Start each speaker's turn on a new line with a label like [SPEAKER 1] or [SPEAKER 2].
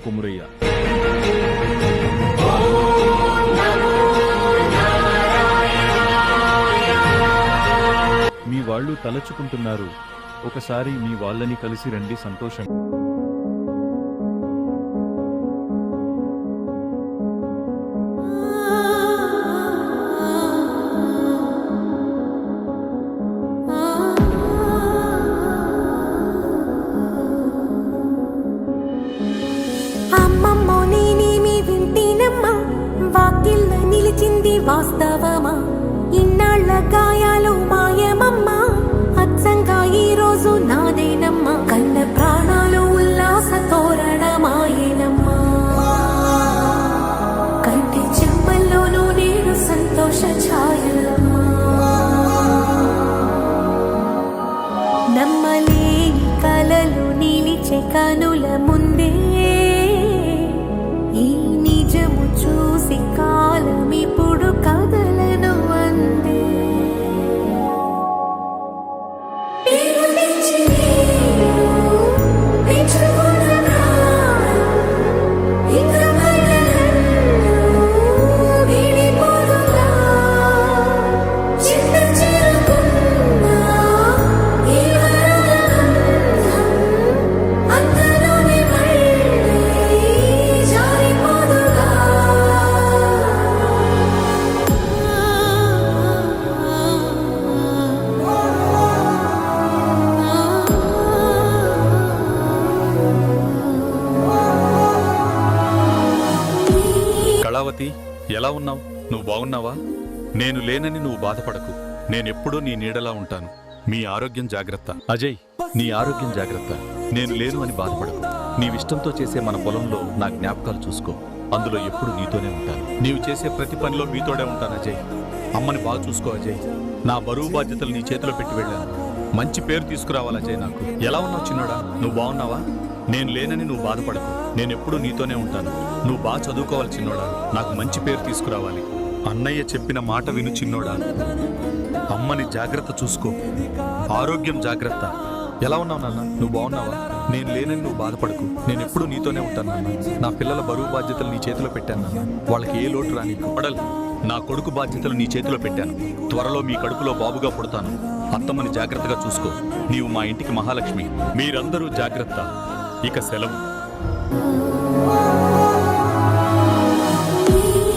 [SPEAKER 1] కొమురయ్య. మీ వాళ్ళు తలచుకుంటున్నారు. ఒకసారి మీ వాళ్ళని కలిసి రండి. సంతోషం.
[SPEAKER 2] వాస్తవమా ఇన్నాళ్ల గాయాలు మాయమమ్మా అచ్చంగా ఈ రోజు నాదేనమ్మా కన్న ప్రాణాలు ఉల్లాస తోరణమాయేనమ్మా కంటి చెమ్మల్లోనూ నేను సంతోష ఛాయలమ్మా నమ్మలేని కలలు నిలిచే కనుల ముందే ఈ నిజము చూసి కాలమిప్పుడు కదలను అందే
[SPEAKER 3] కళావతి, ఎలా ఉన్నావు? నువ్వు బాగున్నావా? నేను లేనని నువ్వు బాధపడకు. నేనెప్పుడూ నీ నీడలా ఉంటాను. మీ ఆరోగ్యం జాగ్రత్త. అజయ్, నీ ఆరోగ్యం జాగ్రత్త. నేను లేను అని బాధపడకు. నీవిష్టంతో చేసే మన పొలంలో నా జ్ఞాపకాలు చూసుకో. అందులో ఎప్పుడు నీతోనే ఉంటాను. నీవు చేసే ప్రతి పనిలో మీతోనే ఉంటాను అజయ్. అమ్మని బాగా చూసుకో అజయ్. నా బరువు బాధ్యతలు నీ చేతిలో పెట్టి వెళ్ళాను. మంచి పేరు తీసుకురావాలి అజయ్ నాకు. ఎలా ఉన్నావు చిన్నోడా? నువ్వు బాగున్నావా? నేను లేనని నువ్వు బాధపడకు. నేనెప్పుడూ నీతోనే ఉంటాను. నువ్వు బాగా చదువుకోవాలి చిన్నోడా. నాకు మంచి పేరు తీసుకురావాలి. అన్నయ్య చెప్పిన మాట విను చిన్నోడా. అమ్మని జాగ్రత్త చూసుకో. ఆరోగ్యం జాగ్రత్త. ఎలా ఉన్నావు నాన్న? నువ్వు బాగున్నావా? నేను లేనని నువ్వు బాధపడకు. నేనెప్పుడూ నీతోనే ఉంటాను నాన్న. నా పిల్లల బరువు బాధ్యతలు నీ చేతిలో పెట్టాను నాన్న. వాళ్ళకి ఏ లోటు రాని. కొడలు, నా కొడుకు బాధ్యతలు నీ చేతిలో పెట్టాను. త్వరలో మీ కడుపులో బాబుగా పుడతాను. అత్తమ్మని జాగ్రత్తగా చూసుకో. నీవు మా ఇంటికి మహాలక్ష్మి. మీరందరూ జాగ్రత్త. ఇక సెలవు.